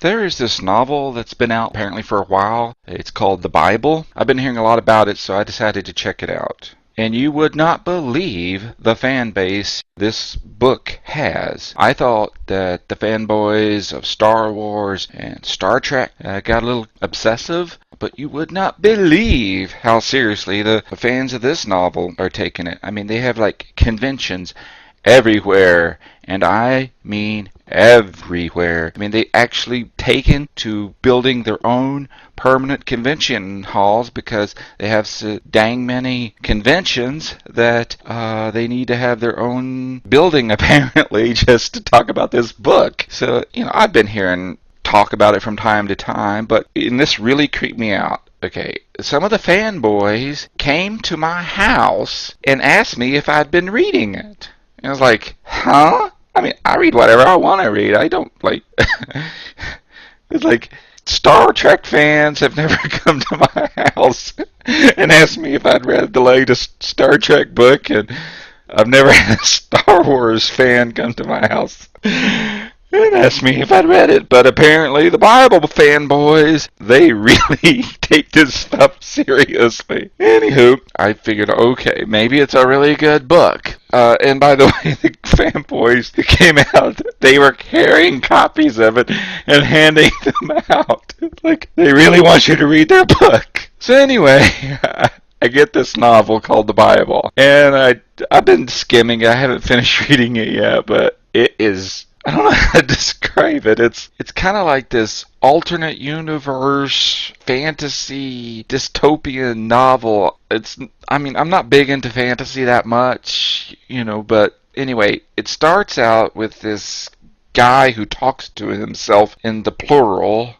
There is this novel that's been out apparently for a while. It's called The Bible. I've been hearing a lot about it, so I decided to check it out. And you would not believe the fan base this book has. I thought that the fanboys of Star Wars and Star Trek got a little obsessive, but you would not believe how seriously the fans of this novel are taking it. I mean, they have like conventions everywhere, and I mean everywhere. I mean, they actually taken to building their own permanent convention halls because they have so dang many conventions that they need to have their own building apparently just to talk about this book. So, I've been hearing talk about it from time to time, and this really creeped me out. Okay, some of the fanboys came to my house and asked me if I'd been reading it. And I was like, huh? I mean, I read whatever I want to read. I don't, it's like, Star Trek fans have never come to my house and asked me if I'd read the latest Star Trek book, and I've never had a Star Wars fan come to my house and ask me if I'd read it. But apparently the Bible fanboys, they really take this stuff seriously. Anywho, I figured, okay, maybe it's a really good book. And by the way, the fanboys that came out, they were carrying copies of it and handing them out. Like, they really want you to read their book. So anyway, I get this novel called The Bible, and I've been skimming. I haven't finished reading it yet, but it is, I don't know how to describe it. It's kind of like this alternate universe fantasy dystopian novel. I'm not big into fantasy that much, but anyway, it starts out with this guy who talks to himself in the plural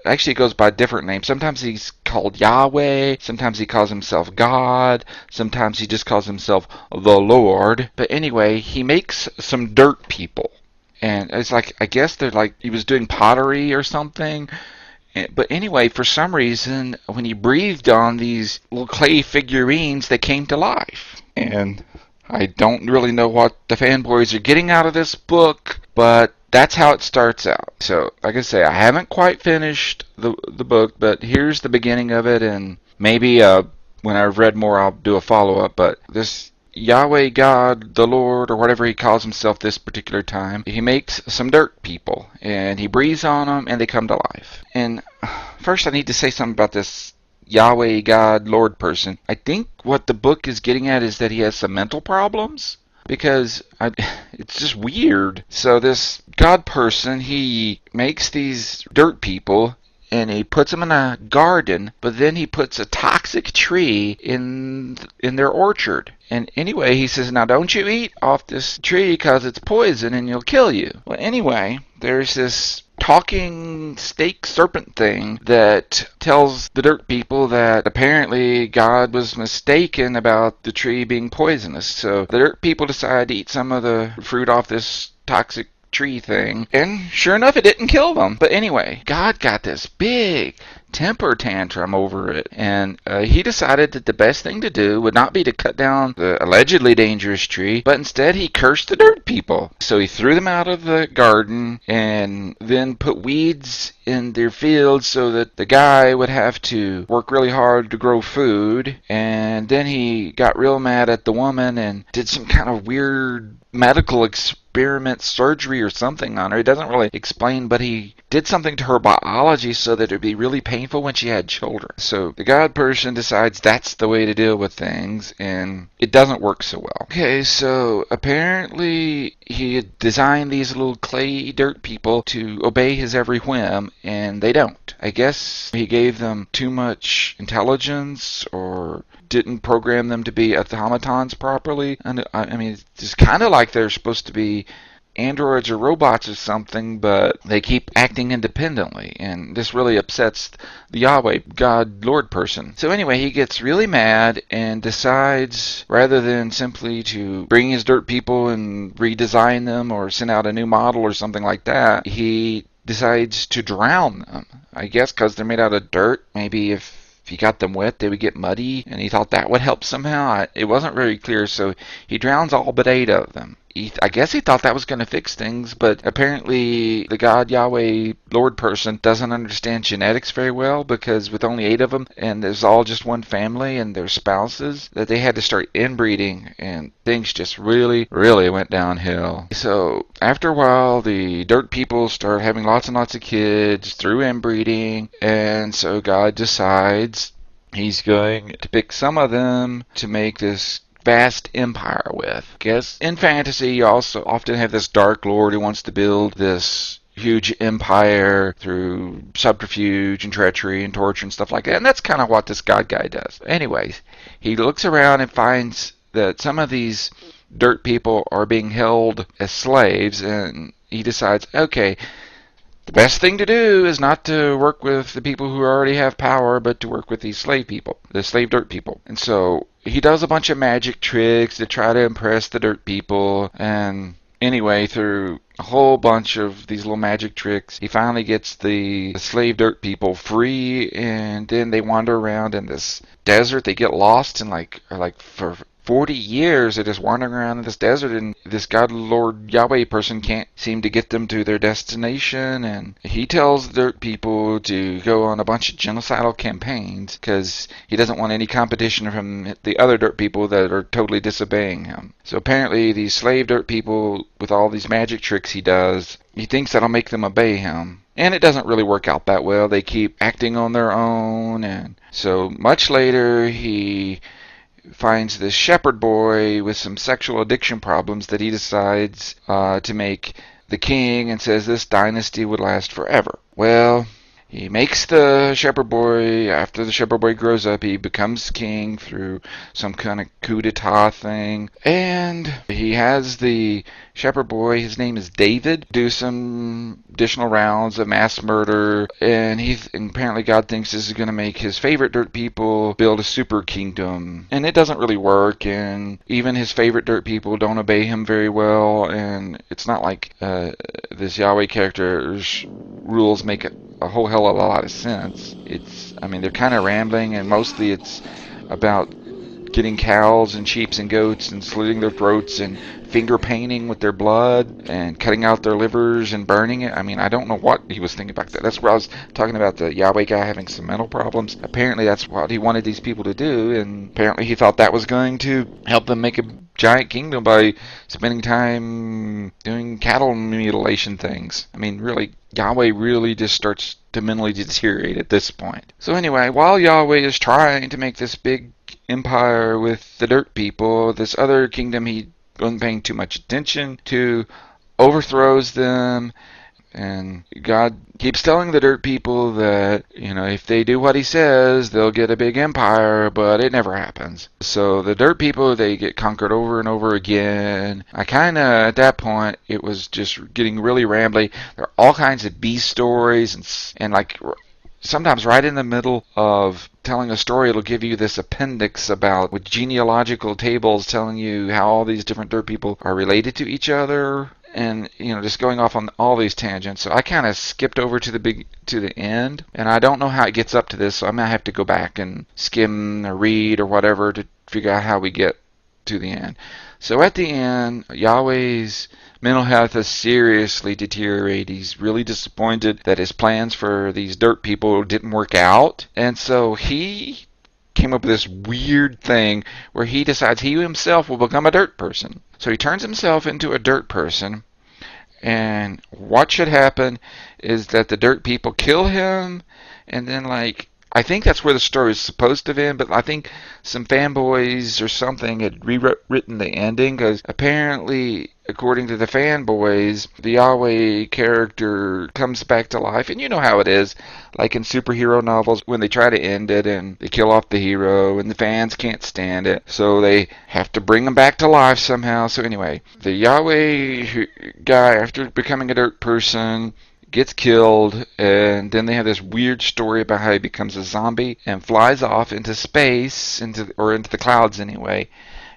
actually it goes by different names. Sometimes he's called Yahweh, sometimes he calls himself God, sometimes he just calls himself the Lord. But anyway, he makes some dirt people. And it's like, I guess they're like, he was doing pottery or something. But anyway, for some reason, when he breathed on these little clay figurines, they came to life. And I don't really know what the fanboys are getting out of this book, but that's how it starts out. So, like I say, I haven't quite finished the book, but here's the beginning of it, and maybe when I've read more, I'll do a follow-up. But this Yahweh, God, the Lord, or whatever he calls himself this particular time, he makes some dirt people, and he breathes on them, and they come to life. And first I need to say something about this Yahweh, God, Lord person. I think what the book is getting at is that he has some mental problems, because it's just weird. So this God person, he makes these dirt people, and he puts them in a garden, but then he puts a toxic tree in their orchard. And anyway, he says, now don't you eat off this tree because it's poison and it'll kill you. Well, anyway, there's this talking snake serpent thing that tells the dirt people that apparently God was mistaken about the tree being poisonous. So the dirt people decide to eat some of the fruit off this toxic tree thing, and sure enough, it didn't kill them. But anyway, God got this big temper tantrum over it, and he decided that the best thing to do would not be to cut down the allegedly dangerous tree, but instead he cursed the dirt people. So he threw them out of the garden and then put weeds in their fields so that the guy would have to work really hard to grow food. And then he got real mad at the woman and did some kind of weird medical experiment surgery or something on her. He doesn't really explain, but he did something to her biology so that it would be really painful when she had children. So the God person decides that's the way to deal with things, and it doesn't work so well. Okay, so apparently he had designed these little clay dirt people to obey his every whim, and they don't. I guess he gave them too much intelligence, or didn't program them to be automatons properly. And I mean, it's kind of like they're supposed to be androids or robots or something, but they keep acting independently, and this really upsets the Yahweh, God, Lord person. So anyway, he gets really mad and decides, rather than simply to bring his dirt people and redesign them or send out a new model or something like that, he decides to drown them. I guess because they're made out of dirt. Maybe if he got them wet, they would get muddy, and he thought that would help somehow. It wasn't very clear, so he drowns all but 8 of them. I guess he thought that was going to fix things, but apparently the God Yahweh Lord person doesn't understand genetics very well, because with only 8 of them, and there's all just one family and their spouses, that they had to start inbreeding, and things just really, really went downhill. So after a while, the dirt people start having lots and lots of kids through inbreeding, and so God decides he's going to pick some of them to make this vast empire with. I guess in fantasy you also often have this dark lord who wants to build this huge empire through subterfuge and treachery and torture and stuff like that, and that's kind of what this God guy does. Anyways, he looks around and finds that some of these dirt people are being held as slaves, and he decides, okay, the best thing to do is not to work with the people who already have power, but to work with these slave people, the slave dirt people. And so he does a bunch of magic tricks to try to impress the dirt people, and anyway, through a whole bunch of these little magic tricks, he finally gets the slave dirt people free, and then they wander around in this desert. They get lost and for 40 years they're just wandering around in this desert, and this God Lord Yahweh person can't seem to get them to their destination, and he tells the dirt people to go on a bunch of genocidal campaigns because he doesn't want any competition from the other dirt people that are totally disobeying him. So apparently these slave dirt people, with all these magic tricks he does, he thinks that'll make them obey him. And it doesn't really work out that well. They keep acting on their own, and so much later he finds this shepherd boy with some sexual addiction problems that he decides to make the king, and says this dynasty would last forever. Well, he makes the shepherd boy. After the shepherd boy grows up, he becomes king through some kind of coup d'etat thing, and he has the shepherd boy, his name is David, do some additional rounds of mass murder, and apparently God thinks this is going to make his favorite dirt people build a super kingdom, and it doesn't really work, and even his favorite dirt people don't obey him very well, and it's not like this Yahweh character's rules make a whole hell of a lot of sense. They're kind of rambling, and mostly it's about getting cows and sheep and goats and slitting their throats and finger painting with their blood and cutting out their livers and burning it. I don't know what he was thinking about that. That's where I was talking about the Yahweh guy having some mental problems. Apparently that's what he wanted these people to do, and apparently he thought that was going to help them make a giant kingdom by spending time doing cattle mutilation things. Really, Yahweh really just starts to mentally deteriorate at this point. So anyway, while Yahweh is trying to make this big empire with the dirt people, this other kingdom he wasn't paying too much attention to overthrows them, and God keeps telling the dirt people that, if they do what he says, they'll get a big empire, but it never happens. So the dirt people, they get conquered over and over again. At that point, it was just getting really rambly. There are all kinds of B stories, and sometimes right in the middle of telling a story, it'll give you this appendix with genealogical tables telling you how all these different dirt people are related to each other, and just going off on all these tangents. So I kind of skipped over to the end, and I don't know how it gets up to this, so I might have to go back and skim or read or whatever to figure out how we get to the end. So at the end, Yahweh's mental health has seriously deteriorated. He's really disappointed that his plans for these dirt people didn't work out, and so he came up with this weird thing where he decides he himself will become a dirt person. So he turns himself into a dirt person, and what should happen is that the dirt people kill him, and then I think that's where the story is supposed to end, but I think some fanboys or something had rewritten the ending, because apparently, according to the fanboys, the Yahweh character comes back to life, and you know how it is, like in superhero novels, when they try to end it and they kill off the hero, and the fans can't stand it, so they have to bring him back to life somehow. So anyway, the Yahweh guy, after becoming a dirt person, gets killed, and then they have this weird story about how he becomes a zombie and flies off into space, into the clouds anyway.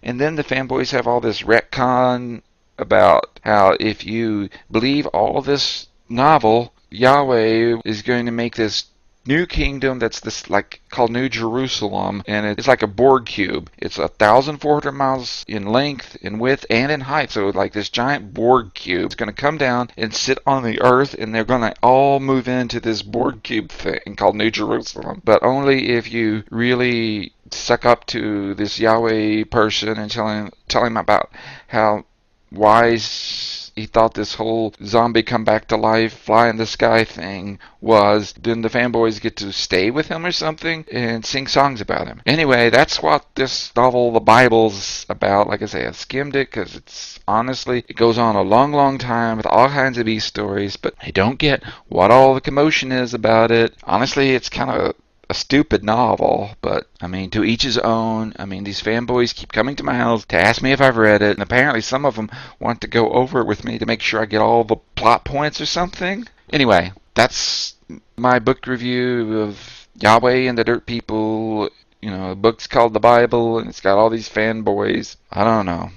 And then the fanboys have all this retcon about how if you believe all this novel, Yahweh is going to make this new kingdom that's this like called New Jerusalem, and it's like a Borg cube. It's 1,400 miles in length, in width, and in height. So like this giant Borg cube is going to come down and sit on the earth, and they're going to all move into this Borg cube thing called New Jerusalem. But only if you really suck up to this Yahweh person and tell him about how wise he thought this whole zombie come back to life, fly in the sky thing was. Then the fanboys get to stay with him or something and sing songs about him. Anyway, that's what this novel, The Bible's about. Like I say, I skimmed it because it's honestly, it goes on a long, long time with all kinds of these stories, but I don't get what all the commotion is about it. Honestly, it's kind of a stupid novel, but I mean, to each his own. I mean, these fanboys keep coming to my house to ask me if I've read it, and apparently some of them want to go over it with me to make sure I get all the plot points or something. Anyway, that's my book review of Yahweh and the Dirt People. You know, the book's called The Bible, and it's got all these fanboys. I don't know.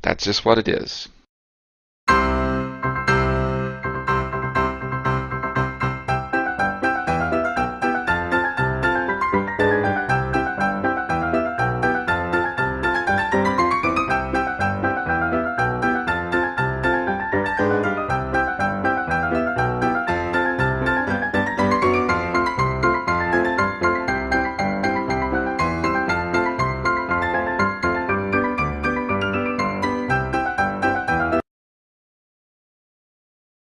That's just what it is.